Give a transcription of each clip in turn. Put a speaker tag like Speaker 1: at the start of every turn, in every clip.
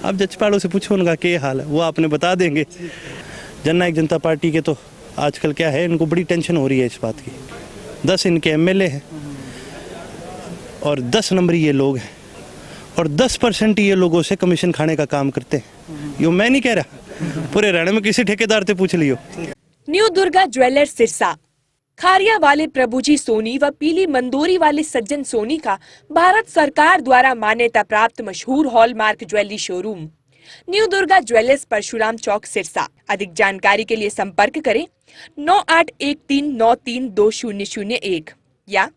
Speaker 1: आप जजपाड़ों से पूछो उनका क्या हाल है, वो आपने बता देंगे। जननायक जनता पार्टी के तो आजकल क्या है, इनको बड़ी टेंशन हो रही है इस बात की। 10 इनके एमएलए हैं और 10 नंबरी ये लोग हैं और 10% ये लोगों से कमीशन खाने का काम करते हैं। यो मैं नहीं कह रहा, पूरे हरियाणा में किसी ठेकेदार से पूछ लियो।
Speaker 2: न्यू दुर्गा ज्वेलर्स सिरसा, खारिया वाले प्रभुजी सोनी व पीली मंदोरी वाले सज्जन सोनी का भारत सरकार द्वारा मान्यता प्राप्त मशहूर hallmark jewellery showroom new Durga jewellers Parshuram Chowk Sirsa. अधिक जानकारी के लिए संपर्क करें 9813932001 या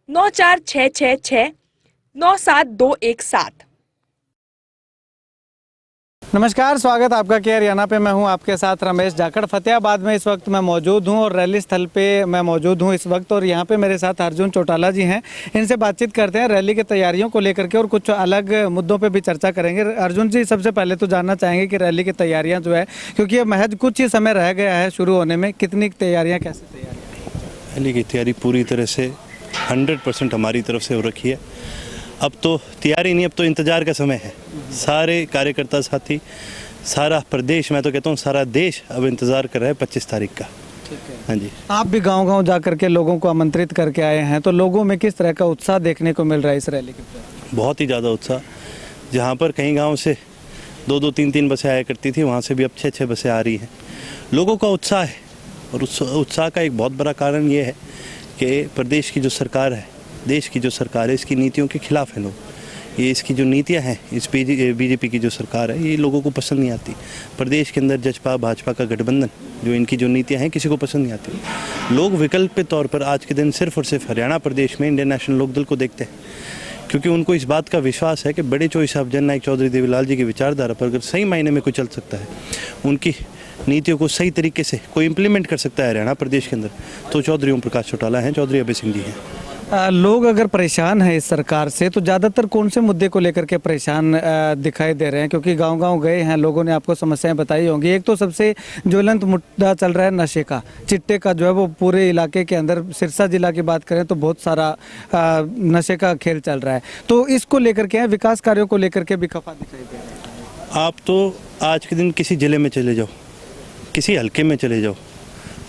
Speaker 2: 9466697217।
Speaker 3: नमस्कार, स्वागत आपका के हरियाणा पे। मैं हूं आपके साथ रमेश जाखड़। फतेहाबाद में इस वक्त मैं मौजूद हूं और रैली स्थल पे मैं मौजूद हूं इस वक्त, और यहां पे मेरे साथ अर्जुन चौटाला जी हैं। इनसे बातचीत करते हैं रैली की तैयारियों को लेकर के और कुछ अलग मुद्दों पे भी चर्चा करेंगे। अर्जुन जी, सबसे पहले तो जानना चाहेंगे कि रैली की तैयारियाँ जो है, क्योंकि अब महज कुछ ही समय रह गया है शुरू होने में, कितनी तैयारियाँ, कैसे तैयारियाँ?
Speaker 1: रैली की तैयारी पूरी तरह से 100% हमारी तरफ से हो रखी है। अब तो तैयारी नहीं, अब तो इंतज़ार का समय है। सारे कार्यकर्ता साथी, सारा प्रदेश, मैं तो कहता हूँ सारा देश अब इंतज़ार कर रहा है 25 तारीख का। हाँ जी।
Speaker 3: आप भी गांव-गांव जा करके लोगों को आमंत्रित करके आए हैं, तो लोगों में किस तरह का उत्साह देखने को मिल रहा है इस रैली के प्रति?
Speaker 1: बहुत ही ज़्यादा उत्साह। जहाँ पर कई गाँव से 2-2, 3-3 बसें आया करती थी, वहाँ से भी अब 6-6 बसें आ रही हैं। लोगों का उत्साह है, और उस उत्साह का एक बहुत बड़ा कारण ये है कि प्रदेश की जो सरकार है, देश की जो सरकार है, इसकी नीतियों के खिलाफ है लोग। ये इसकी जो नीतियां हैं, इस बीजेपी की जो सरकार है, ये लोगों को पसंद नहीं आती। प्रदेश के अंदर जसपा भाजपा का गठबंधन, जो इनकी जो नीतियां हैं, किसी को पसंद नहीं आती। लोग विकल्प के तौर पर आज के दिन सिर्फ और सिर्फ हरियाणा प्रदेश में इंडियन नेशनल लोकदल को देखते हैं, क्योंकि उनको इस बात का विश्वास है कि बड़े चौधरी साहब जननायक चौधरी देवीलाल जी की विचारधारा पर अगर सही मायने में कोई चल सकता है, उनकी नीतियों को सही तरीके से कोई इम्प्लीमेंट कर सकता है हरियाणा प्रदेश के अंदर, तो चौधरी ओम प्रकाश चौटाला हैं, चौधरी अभय सिंह जी हैं।
Speaker 3: लोग अगर परेशान हैं इस सरकार से, तो ज़्यादातर कौन से मुद्दे को लेकर के परेशान दिखाई दे रहे हैं? क्योंकि गांव-गांव गए हैं, लोगों ने आपको समस्याएं बताई होंगी। एक तो सबसे ज्वलंत मुद्दा चल रहा है नशे का, चिट्टे का जो है वो पूरे इलाके के अंदर, सिरसा जिला की बात करें तो बहुत सारा नशे का खेल चल रहा है। तो इसको लेकर के, विकास कार्यों को लेकर के भी खफा दिखाई दे रहा है।
Speaker 1: आप तो आज के दिन किसी ज़िले में चले जाओ, किसी हल्के में चले जाओ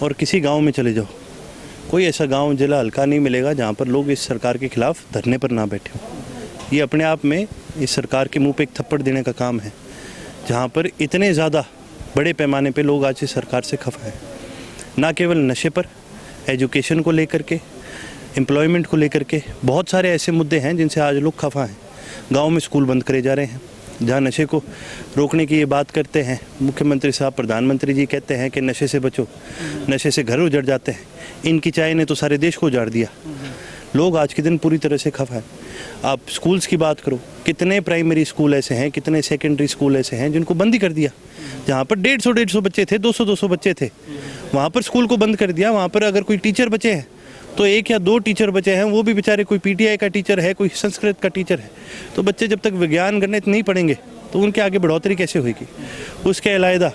Speaker 1: और किसी गाँव में चले जाओ, कोई ऐसा गांव जिला हल्का नहीं मिलेगा जहां पर लोग इस सरकार के खिलाफ धरने पर ना बैठे हों। ये अपने आप में इस सरकार के मुंह पे एक थप्पड़ देने का काम है, जहां पर इतने ज़्यादा बड़े पैमाने पे लोग आज इस सरकार से खफा हैं। ना केवल नशे पर, एजुकेशन को लेकर के, एम्प्लॉयमेंट को लेकर के बहुत सारे ऐसे मुद्दे हैं जिनसे आज लोग खफा हैं। गाँव में स्कूल बंद करे जा रहे हैं। जहाँ नशे को रोकने की ये बात करते हैं मुख्यमंत्री साहब, प्रधानमंत्री जी कहते हैं कि नशे से बचो, नशे से घर उजड़ जाते हैं। इनकी चाय ने तो सारे देश को उजाड़ दिया। लोग आज के दिन पूरी तरह से खफा हैं। आप स्कूल्स की बात करो, कितने प्राइमरी स्कूल ऐसे हैं, कितने सेकेंडरी स्कूल ऐसे हैं जिनको बंद ही कर दिया। जहाँ पर 150 बच्चे थे, 200 बच्चे थे, वहाँ पर स्कूल को बंद कर दिया। वहाँ पर अगर कोई टीचर बचे हैं तो 1 या 2 टीचर बचे हैं, वो भी बेचारे, कोई पीटीआई का टीचर है, कोई संस्कृत का टीचर है। तो बच्चे जब तक विज्ञान गणित नहीं पढ़ेंगे तो उनके आगे बढ़ोतरी कैसे होगी? उसके अलावा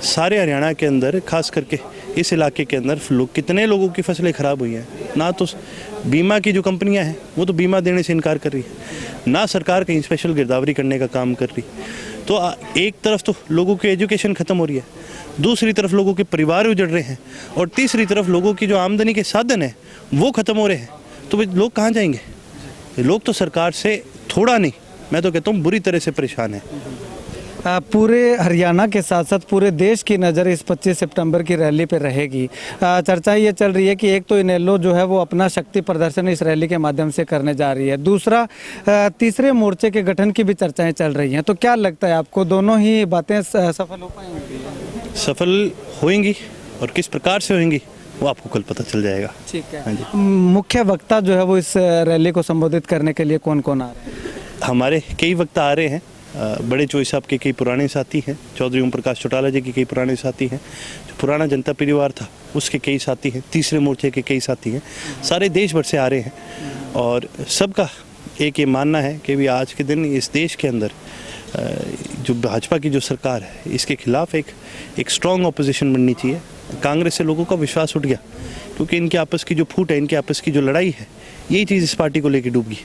Speaker 1: सारे हरियाणा के अंदर, खास करके इस इलाके के अंदर कितने लोगों की फसलें ख़राब हुई हैं। ना तो बीमा की जो कंपनियां हैं वो तो बीमा देने से इनकार कर रही है, ना सरकार कहीं स्पेशल गिरदावरी करने का काम कर रही। तो एक तरफ तो लोगों की एजुकेशन ख़त्म हो रही है, दूसरी तरफ लोगों के परिवार उजड़ रहे हैं, और तीसरी तरफ लोगों की जो आमदनी के साधन है वो ख़त्म हो रहे हैं। तो लोग कहाँ जाएंगे? लोग तो सरकार से थोड़ा नहीं, मैं तो कहता हूँ बुरी तरह से परेशान है।
Speaker 3: पूरे हरियाणा के साथ साथ पूरे देश की नज़र इस 25 सितंबर की रैली पे रहेगी। चर्चा ये चल रही है कि एक तो इनेलो जो है वो अपना शक्ति प्रदर्शन इस रैली के माध्यम से करने जा रही है, दूसरा तीसरे मोर्चे के गठन की भी चर्चाएं चल रही हैं। तो क्या लगता है आपको, दोनों ही बातें सफल हो पाएंगी?
Speaker 1: सफल होंगी, और किस प्रकार से होंगी वो आपको कल पता चल जाएगा।
Speaker 3: ठीक है। हाँ जी। मुख्य वक्ता जो है वो इस रैली को संबोधित करने के लिए कौन कौन आ रहे हैं?
Speaker 1: हमारे कई वक्ता आ रहे हैं। बड़े चौधरी साहब के कई पुराने साथी हैं, चौधरी ओम प्रकाश चौटाला जी के कई पुराने साथी हैं, जो पुराना जनता परिवार था उसके कई साथी हैं, तीसरे मोर्चे के कई साथी हैं, सारे देश भर से आ रहे हैं। और सबका एक ये मानना है कि भी आज के दिन इस देश के अंदर जो भाजपा की जो सरकार है इसके खिलाफ एक स्ट्रॉन्ग ऑपोजिशन बननी चाहिए। कांग्रेस से लोगों का विश्वास उठ गया, क्योंकि इनके आपस की जो फूट है, इनके आपस की जो लड़ाई है, यही चीज़ इस पार्टी को लेकर डूब गई।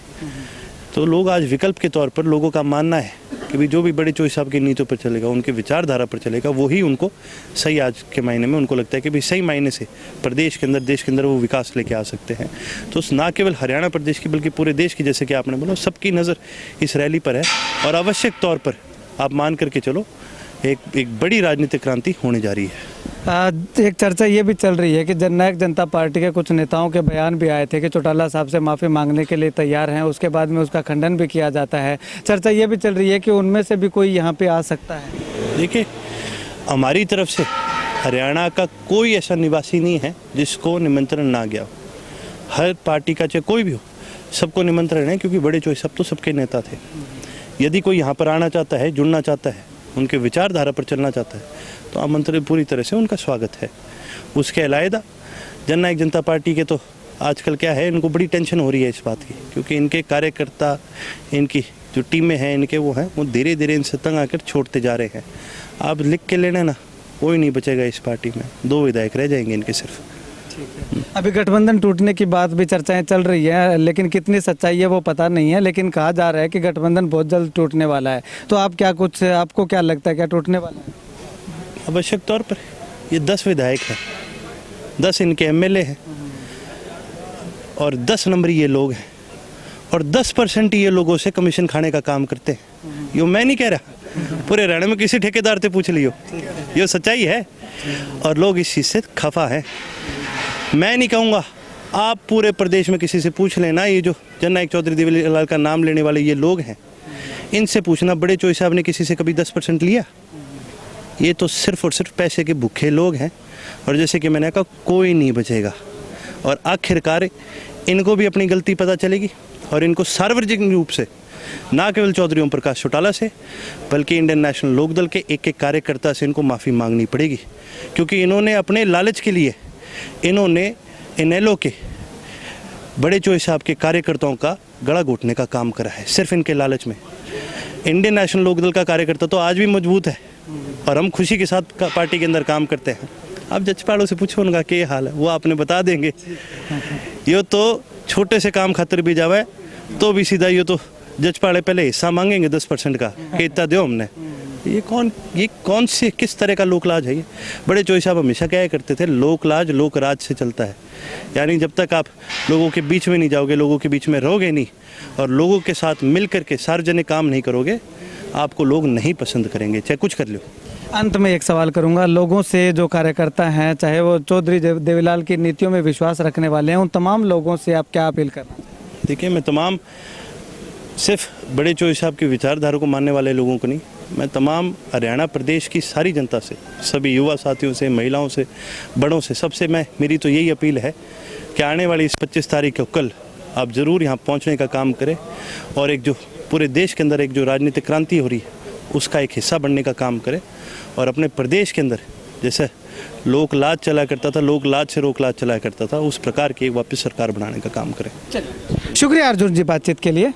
Speaker 1: तो लोग आज विकल्प के तौर पर, लोगों का मानना है कि भी जो भी बड़े चोई साहब की नीतियों पर चलेगा, उनके विचारधारा पर चलेगा, वही उनको सही आज के मायने में उनको लगता है कि भी सही मायने से प्रदेश के अंदर, देश के अंदर वो विकास लेके आ सकते हैं। तो ना केवल हरियाणा प्रदेश की बल्कि पूरे देश की, जैसे कि आपने बोला, सबकी नज़र इस रैली पर है और आवश्यक तौर पर आप मान करके चलो एक बड़ी राजनीतिक क्रांति होने जा रही है।
Speaker 3: एक चर्चा ये भी चल रही है कि जननायक जनता पार्टी के कुछ नेताओं के बयान भी आए थे कि चौटाला साहब से माफ़ी मांगने के लिए तैयार हैं, उसके बाद में उसका खंडन भी किया जाता है। चर्चा ये भी चल रही है कि उनमें से भी कोई यहाँ पे आ सकता है।
Speaker 1: देखिए, हमारी तरफ से हरियाणा का कोई ऐसा निवासी नहीं है जिसको निमंत्रण ना गया हो। हर पार्टी का चाहे कोई भी हो, सबको निमंत्रण है, क्योंकि बड़े चोई साहब तो सबके नेता थे। यदि कोई यहाँ पर आना चाहता है, जुड़ना चाहता है, उनके विचारधारा पर चलना चाहता है, तो आमंत्रित पूरी तरह से उनका स्वागत है। उसके अलावा जननायक जनता पार्टी के तो आजकल क्या है, इनको बड़ी टेंशन हो रही है इस बात की, क्योंकि इनके कार्यकर्ता, इनकी जो टीमें हैं, इनके वो धीरे धीरे इनसे तंग आकर छोड़ते जा रहे हैं। आप लिख के लेना ना, कोई नहीं बचेगा इस पार्टी में, 2 विधायक रह जाएंगे इनके सिर्फ।
Speaker 3: अभी गठबंधन टूटने की बात भी चर्चाएं चल रही है, लेकिन कितनी सच्चाई है वो पता नहीं है, लेकिन कहा जा रहा है कि गठबंधन बहुत जल्द टूटने वाला है। तो आपको क्या लगता है, क्या टूटने वाला है?
Speaker 1: आवश्यक तौर पर ये 10 विधायक हैं, 10 इनके एमएलए हैं और 10 नंबरी ये लोग हैं और 10% ये लोगों से कमीशन खाने का काम करते हैं। यो मैं नहीं कह रहा, पूरे हरियाणा में किसी ठेकेदार से पूछ लियो, ये सच्चाई है और लोग इस चीज़ से खफा हैं। मैं नहीं कहूँगा, आप पूरे प्रदेश में किसी से पूछ लेना, ये जो जननायक चौधरी देवीलाल का नाम लेने वाले ये लोग हैं, इनसे पूछना बड़े चोई साहब ने किसी से कभी 10% लिया? ये तो सिर्फ और सिर्फ पैसे के भूखे लोग हैं और जैसे कि मैंने कहा, कोई नहीं बचेगा और आखिरकार इनको भी अपनी गलती पता चलेगी और इनको सार्वजनिक रूप से, ना केवल चौधरी ओम प्रकाश चौटाला से बल्कि इंडियन नेशनल लोकदल के एक कार्यकर्ता से इनको माफ़ी मांगनी पड़ेगी, क्योंकि इन्होंने अपने लालच के लिए इन्होंने इनेलो के बड़े चोई साहब के कार्यकर्ताओं का गला घोटने का काम करा है, सिर्फ इनके लालच में। इंडियन नेशनल लोकदल का कार्यकर्ता तो आज भी मजबूत है और हम खुशी के साथ पार्टी के अंदर काम करते हैं। आप जजपालों से पूछो उनका क्या हाल है, वो आपने बता देंगे। ये तो छोटे से काम खातिर भी जावे तो भी सीधा ये तो जजपाले पहले हिस्सा मांगेंगे 10% का कि इतना दो हमने। ये कौन से किस तरह का लोकलाज है ये? बड़े चोई साहब हमेशा क्या करते थे, लोकलाज लोकराज से चलता है। यानी जब तक आप लोगों के बीच में नहीं जाओगे, लोगों के बीच में रहोगे नहीं और लोगों के साथ मिल करके सार्वजनिक काम नहीं करोगे, आपको लोग नहीं पसंद करेंगे, चाहे कुछ कर लो।
Speaker 3: अंत में एक सवाल करूंगा, लोगों से, जो कार्यकर्ता हैं, चाहे वो चौधरी देवीलाल की नीतियों में विश्वास रखने वाले हैं, उन तमाम लोगों से आप क्या अपील करना चाहते हैं?
Speaker 1: देखिए, मैं तमाम सिर्फ बड़े चोई साहब की विचारधारा को मानने वाले लोगों को नहीं, मैं तमाम हरियाणा प्रदेश की सारी जनता से, सभी युवा साथियों से, महिलाओं से, बड़ों से, सबसे मेरी तो यही अपील है कि आने वाली इस 25 तारीख को कल आप ज़रूर यहाँ पहुँचने का काम करें और एक जो पूरे देश के अंदर एक जो राजनीतिक क्रांति हो रही है उसका एक हिस्सा बनने का काम करें और अपने प्रदेश के अंदर जैसे लोक लाज चला करता था, लोक लाज से रोक लाज चला करता था, उस प्रकार की एक वापस सरकार बनाने का काम करें।
Speaker 3: शुक्रिया अर्जुन जी बातचीत के लिए।